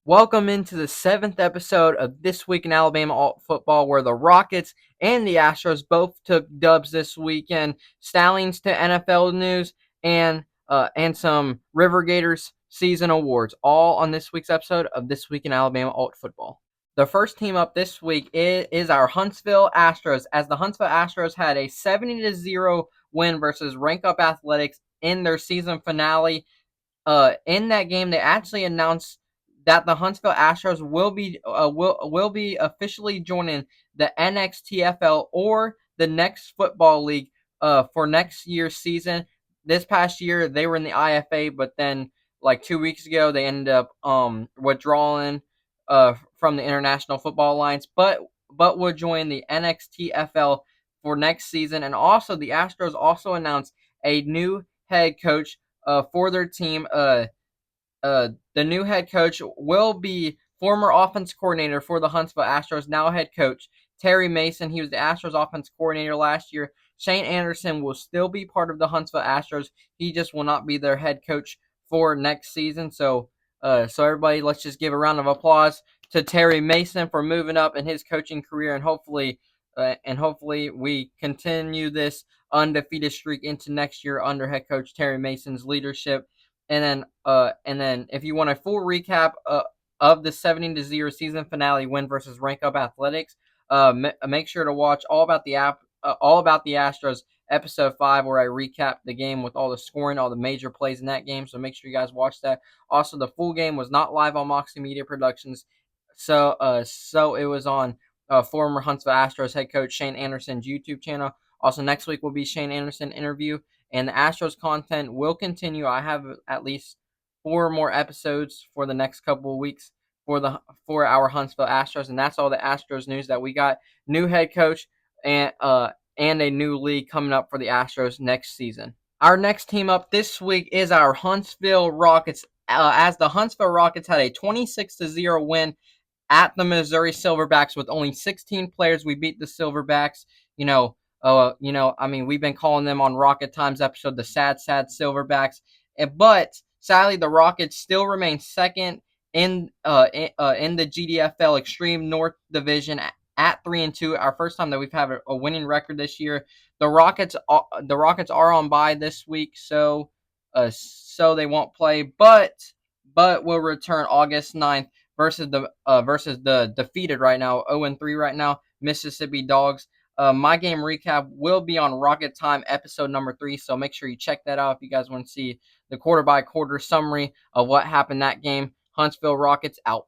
Welcome into the 7th episode of This Week in Alabama Alt Football, where the Rockets and the Astros both took dubs this weekend. Stallions to NFL news and some Rivergators season awards, all on this week's episode of This Week in Alabama Alt Football. The first team up this week is our Huntsville Astros, as the Huntsville Astros had a 70-0 win versus Rank Up Athletics in their season finale. In that game, they actually announced that the Huntsville Astros will be officially joining the NXTFL, or the next football league, for next year's season. This past year they were in the IFA, but then like 2 weeks ago they ended up withdrawing from the International Football Alliance, but will join the NXTFL for next season. And also the Astros also announced a new head coach for their team. The new head coach will be former offense coordinator for the Huntsville Astros, now head coach Terry Mason. He was the Astros offense coordinator last year. Shane Anderson will still be part of the Huntsville Astros. He just will not be their head coach for next season. So everybody, let's just give a round of applause to Terry Mason for moving up in his coaching career, and hopefully we continue this undefeated streak into next year under head coach Terry Mason's leadership. And then if you want a full recap of the 70-0 season finale win versus Rank Up Athletics, make sure to watch All About the Astros episode 5, where I recap the game with all the scoring, all the major plays in that game. So make sure you guys watch that. Also, the full game was not live on Moxie Media Productions, so it was on former Huntsville Astros head coach Shane Anderson's YouTube channel. Also, next week will be Shane Anderson interview, and the Astros content will continue. I have at least 4 more episodes for the next couple of weeks for our Huntsville Astros, and that's all the Astros news that we got. New head coach and a new league coming up for the Astros next season. Our next team up this week is our Huntsville Rockets, as the Huntsville Rockets had a 26-0 win at the Missouri Silverbacks with only 16 players. We beat the Silverbacks. We've been calling them on Rocket Times episode the sad Silverbacks, but sadly the Rockets still remain second in the GDFL Extreme North Division at 3-2. Our first time that we've had a winning record this year. The Rockets are on bye this week, so they won't play, but will return August 9th versus the defeated right now 0-3 right now Mississippi Dogs. My game recap will be on Rocket Time episode number 3, so make sure you check that out if you guys want to see the quarter-by-quarter summary of what happened that game. Huntsville Rockets out.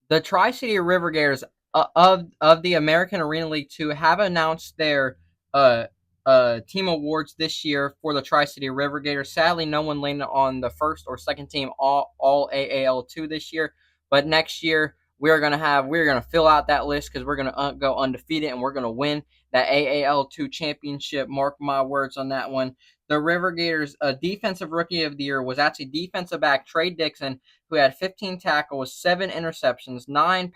The Tri-City Rivergators of the American Arena League 2 have announced their team awards this year for the Tri-City Rivergators. Sadly, no one landed on the first or second team all AAL2 this year, but next year we're gonna fill out that list, because we're gonna go undefeated and we're gonna win that AAL2 championship. Mark my words on that one. The Rivergators' defensive rookie of the year was actually defensive back Trey Dixon, who had 15 tackles, 7 interceptions, 9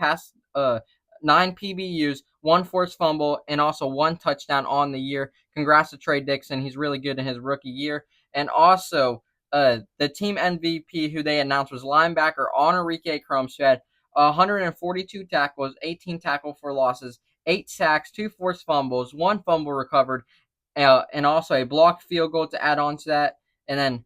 PBUs, 1 forced fumble, and also 1 touchdown on the year. Congrats to Trey Dixon. He's really good in his rookie year. And also, the team MVP who they announced was linebacker Enrique Crumbs, who had 142 tackles, 18 tackle for losses, 8 sacks, 2 forced fumbles, 1 fumble recovered, and also a blocked field goal to add on to that. And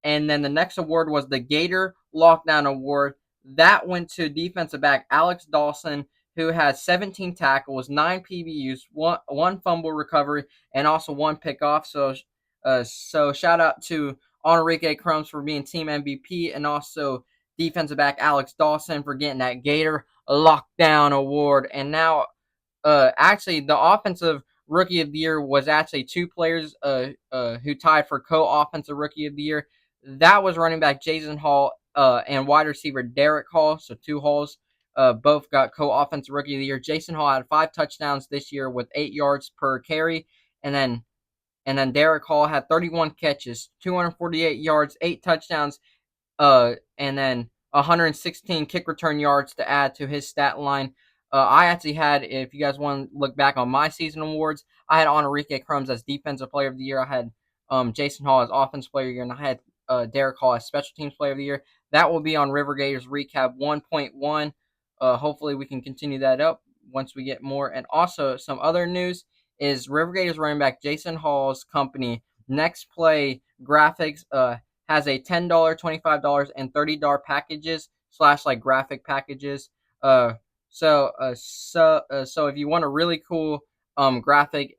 then the next award was the Gator Lockdown Award. That went to defensive back Alex Dawson, who had 17 tackles, 9 PBUs, 1 fumble recovery, and also 1 pickoff. So shout out to Enrique Crumbs for being team MVP, and also defensive back Alex Dawson for getting that Gator Lockdown Award. And now, actually, the offensive rookie of the year was actually 2 players who tied for co-offensive rookie of the year. That was running back Jason Hall and wide receiver Derek Hall. So 2 Halls both got co-offensive rookie of the year. Jason Hall had 5 touchdowns this year with 8 yards per carry, and then Derek Hall had 31 catches, 248 yards, 8 touchdowns, and then 116 kick return yards to add to his stat line. I actually had, if you guys want to look back on my season awards, I had Enrique Crumbs as Defensive Player of the Year. I had Jason Hall as Offensive Player of the Year, and I had Derek Hall as Special Teams Player of the Year. That will be on Rivergators Recap 1.1. Hopefully, we can continue that up once we get more. And also, some other news is Rivergators running back Jason Hall's company, Next Play Graphics, has a $10, $25, and $30 packages / like graphic packages. So if you want a really cool graphic,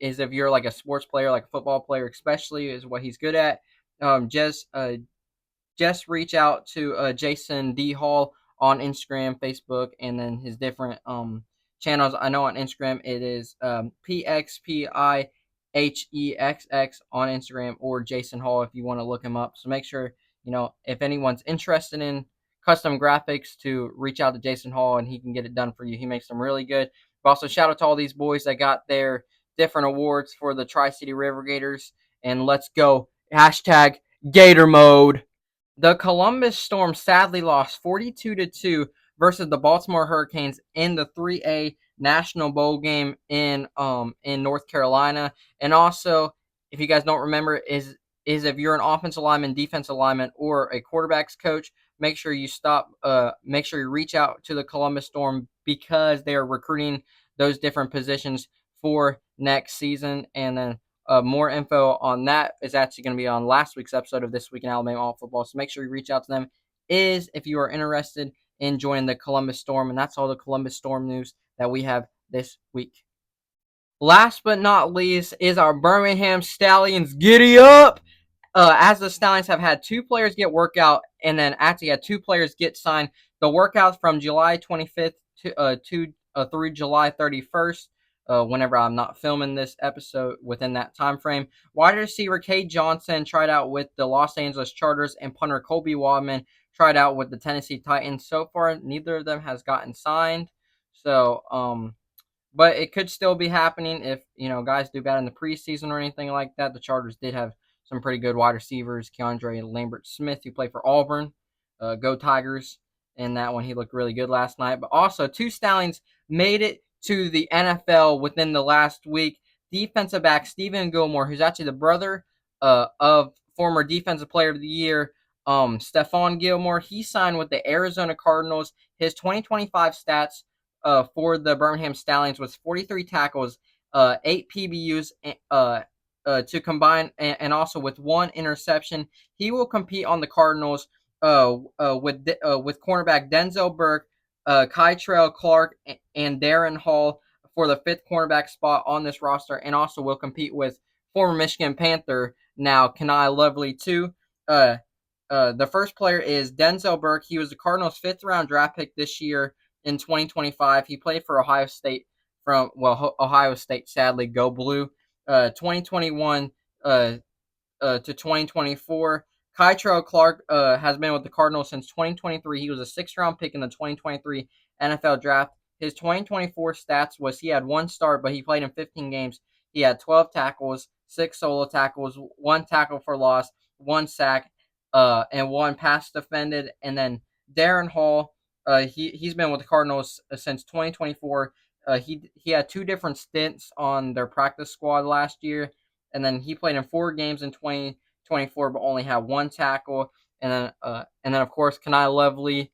is if you're like a sports player, like a football player, especially is what he's good at. Um, just uh, just reach out to Jason D Hall on Instagram, Facebook, and then his different channels. I know on Instagram it is PXPIHEXX on Instagram, or Jason Hall if you want to look him up. So make sure, if anyone's interested in custom graphics, to reach out to Jason Hall and he can get it done for you. He makes them really good. But also shout out to all these boys that got their different awards for the Tri-City Rivergators. And let's go. Hashtag Gator Mode. The Columbus Storm sadly lost 42-2 versus the Baltimore Hurricanes in the 3A National Bowl game in North Carolina. And also, if you guys don't remember, is if you're an offensive lineman, defensive lineman, or a quarterback's coach, make sure you reach out to the Columbus Storm, because they are recruiting those different positions for next season. And then more info on that is actually going to be on last week's episode of This Week in Alabama All Football. So make sure you reach out to them if you are interested in joining the Columbus Storm. And that's all the Columbus Storm news that we have this week. Last but not least is our Birmingham Stallions. Giddy up! As the Stallions have had 2 players get workout, and then actually had 2 players get signed. The workouts from July 25th through July 31st. Whenever I'm not filming this episode within that time frame. Wide receiver Kay Johnson tried out with the Los Angeles Chargers, and punter Colby Wadman tried out with the Tennessee Titans. So far, neither of them has gotten signed. So, but it could still be happening if, guys do bad in the preseason or anything like that. The Chargers did have some pretty good wide receivers. Keandre Lambert-Smith, who played for Auburn. Go Tigers. In that one, he looked really good last night. But also, 2 Stallions made it to the NFL within the last week. Defensive back Stephen Gilmore, who's actually the brother of former Defensive Player of the Year Stephon Gilmore. He signed with the Arizona Cardinals. His 2025 stats for the Birmingham Stallions was 43 tackles, 8 PBUs to combine, and also with 1 interception. He will compete on the Cardinals with cornerback Denzel Burke, Kytrell Clark, and Darren Hall for the 5th cornerback spot on this roster, and also will compete with former Michigan Panther, now Kenai Lovely, too. The first player is Denzel Burke. He was the Cardinals' 5th round draft pick this year in 2025. He played for Ohio State Ohio State, sadly, go blue. 2021 to 2024. Kytrell Clark has been with the Cardinals since 2023. He was a 6th round pick in the 2023 NFL draft. His 2024 stats was he had 1 start, but he played in 15 games. He had 12 tackles, 6 solo tackles, 1 tackle for loss, 1 sack, and 1 pass defended. And then Darren Hall, he's been with the Cardinals since 2024. He had 2 different stints on their practice squad last year, and then he played in 4 games in 2024, but only had 1 tackle. And then of course Kenai Lovely,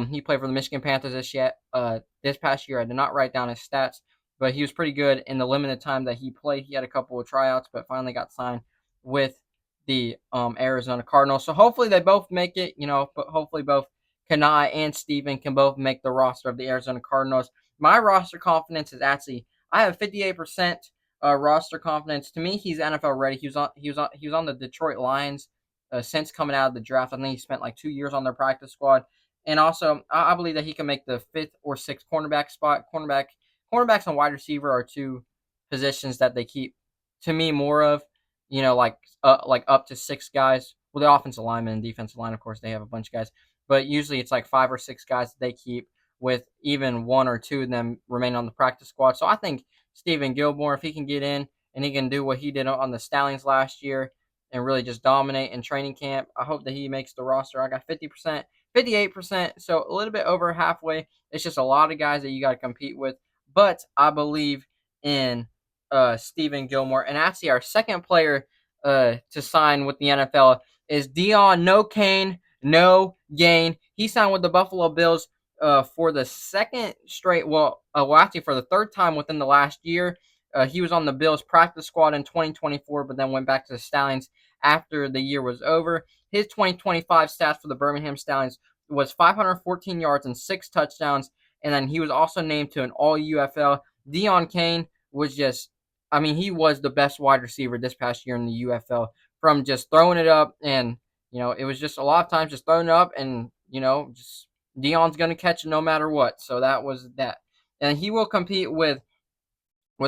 he played for the Michigan Panthers this past year. I did not write down his stats, but he was pretty good in the limited time that he played. He had a couple of tryouts, but finally got signed with the Arizona Cardinals. So hopefully they both make it. But hopefully both Kenai and Steven can both make the roster of the Arizona Cardinals. My roster confidence is actually, I have 58% roster confidence. To me, he's NFL ready. He was on the Detroit Lions since coming out of the draft. I think he spent like 2 years on their practice squad. And also, I believe that he can make the 5th or 6th cornerback spot. Cornerbacks and wide receiver are 2 positions that they keep, to me, more of. Like up to 6 guys. Well, the offensive lineman and defensive line, of course, they have a bunch of guys. But usually it's like 5 or 6 guys that they keep, with even 1 or 2 of them remain on the practice squad. So I think Stephen Gilmore, if he can get in and he can do what he did on the Stallions last year and really just dominate in training camp, I hope that he makes the roster. I got 50%, 58%, so a little bit over halfway. It's just a lot of guys that you got to compete with. But I believe in Stephen Gilmore. And actually, our second player to sign with the NFL is Dion No Kane, No Gain. He signed with the Buffalo Bills for the second straight, actually for the third time within the last year. He was on the Bills practice squad in 2024, but then went back to the Stallions after the year was over. His 2025 stats for the Birmingham Stallions was 514 yards and 6 touchdowns, and then he was also named to an All UFL. Dion Kane was just, I mean, he was the best wide receiver this past year in the UFL from just throwing it up, and it was just a lot of times just throwing it up, and just Dion's gonna catch it no matter what. So that was that, and he will compete with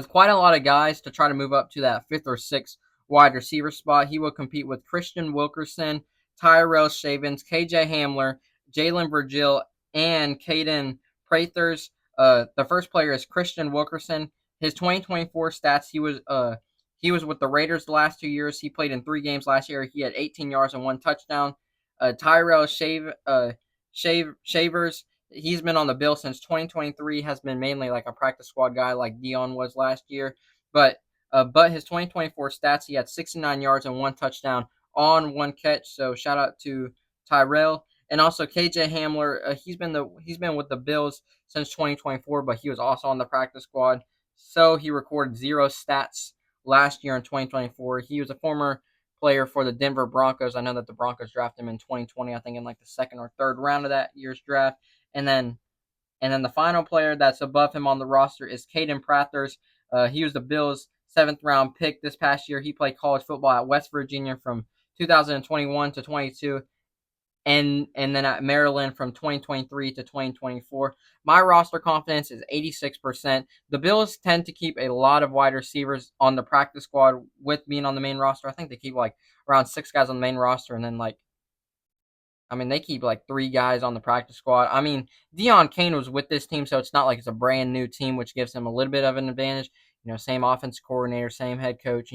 quite a lot of guys to try to move up to that fifth or sixth wide receiver spot. He will compete with Christian Wilkerson, Tyrell Shavens, KJ Hamler, Jalen Virgil, and Caden Prathers. The first player is Christian Wilkerson. His 2024 stats, he was with the Raiders the last 2 years. He played in 3 games last year. He had 18 yards and 1 touchdown. Tyrell Shavers, he's been on the Bills since 2023, has been mainly like a practice squad guy like Dion was last year. But his 2024 stats, he had 69 yards and 1 touchdown on 1 catch. So shout out to Tyrell. And also KJ Hamler, he's been with the Bills since 2024, but he was also on the practice squad. So he recorded 0 stats last year in 2024. He was a former player for the Denver Broncos. I know that the Broncos drafted him in 2020, I think in like the second or third round of that year's draft. And then the final player that's above him on the roster is Caden Prathers. He was the Bills' 7th-round pick this past year. He played college football at West Virginia from 2021 to 22, and then at Maryland from 2023 to 2024. My roster confidence is 86%. The Bills tend to keep a lot of wide receivers on the practice squad with being on the main roster. I think they keep like around 6 guys on the main roster, and then they keep like 3 guys on the practice squad. I mean, Dion Kane was with this team, so it's not like it's a brand new team, which gives him a little bit of an advantage. Same offense coordinator, same head coach,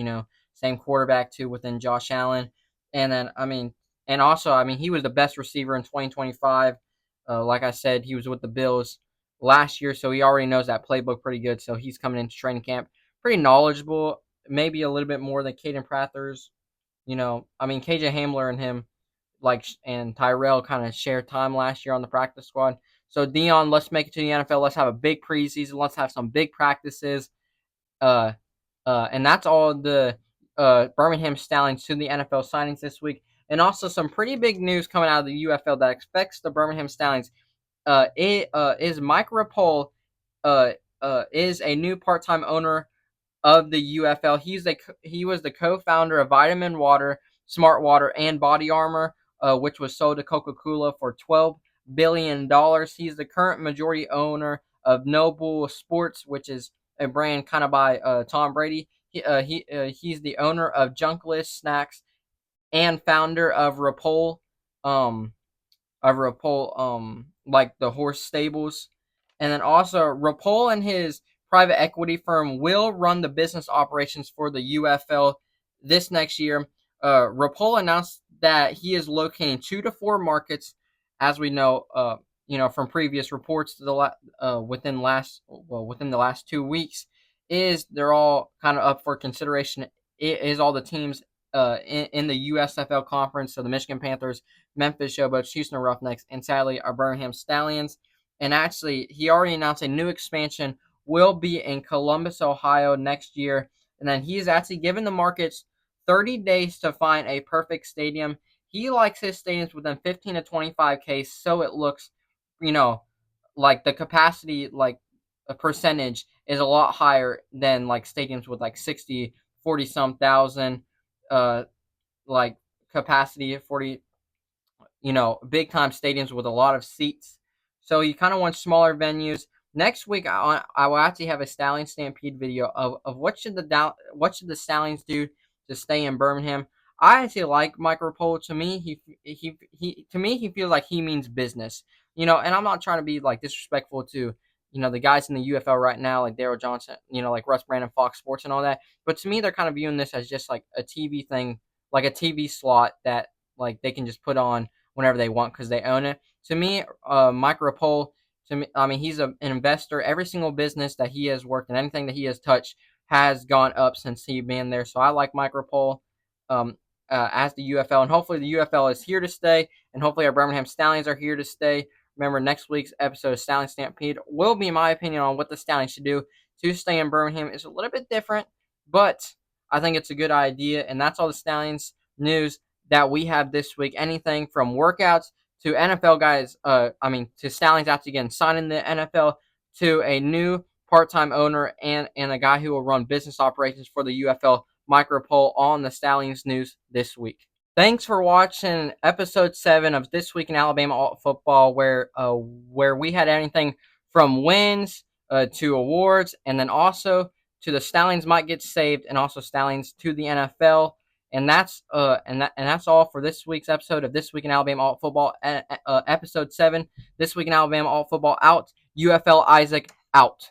same quarterback too within Josh Allen. And then, and also, he was the best receiver in 2025. Like I said, he was with the Bills last year, so he already knows that playbook pretty good. So he's coming into training camp pretty knowledgeable, maybe a little bit more than Caden Prathers. KJ Hamler and him, and Tyrell kind of shared time last year on the practice squad. So Dion, let's make it to the NFL. Let's have a big preseason. Let's have some big practices. And that's all the Birmingham Stallions to the NFL signings this week. And also some pretty big news coming out of the UFL that expects the Birmingham Stallions. Is Mike Rapole is a new part-time owner of the UFL. He was the co-founder of Vitamin Water, Smart Water, and Body Armor, which was sold to Coca-Cola for $12 billion. He's the current majority owner of Noble Sports, which is a brand kind of by Tom Brady. He's the owner of Junkless Snacks and founder of Rapole, like the horse stables. And then also Rapole and his private equity firm will run the business operations for the UFL this next year. Rapole announced that he is locating 2 to 4 markets, as we know, from previous reports to within the last 2 weeks. They're all kind of up for consideration. Is all the teams in the USFL conference, so the Michigan Panthers, Memphis Showboats, Houston Roughnecks, and sadly our Birmingham Stallions. And actually, he already announced a new expansion will be in Columbus, Ohio next year. And then he is actually given the markets 30 days to find a perfect stadium. He likes his stadiums within 15 to 25K, so it looks, like the capacity, like a percentage is a lot higher than like stadiums with like 60, 40 some thousand, like capacity, 40, big time stadiums with a lot of seats. So you kind of want smaller venues. Next week, I will actually have a Stallion Stampede video of what should the Stallions do to stay in Birmingham. I actually like Mike Rapole. To me, he feels like he means business. And I'm not trying to be like disrespectful to the guys in the UFL right now, like Daryl Johnson, like Russ Brandon, Fox Sports, and all that. But to me, they're kind of viewing this as just like a TV thing, like a TV slot that like they can just put on whenever they want because they own it. To me, Mike Rapole, he's an investor. Every single business that he has worked in, anything that he has touched, has gone up since he been there. So I like Mike Rapole. as the UFL, and hopefully the UFL is here to stay, and hopefully our Birmingham Stallions are here to stay. Remember, next week's episode of Stallion Stampede will be my opinion on what the Stallions should do to stay in Birmingham. It's a little bit different, but I think it's a good idea, and that's all the Stallions news that we have this week. Anything from workouts to NFL guys, to Stallions after again signing the NFL, to a new part-time owner and a guy who will run business operations for the UFL micropole on the Stallions news this week. Thanks for watching episode 7 of This Week in Alabama Alt Football, where we had anything from wins to awards, and then also to the Stallions might get saved, and also Stallions to the NFL. And that's all for this week's episode of This Week in Alabama Alt Football, episode 7. This Week in Alabama Alt Football out. UFL Isaac out.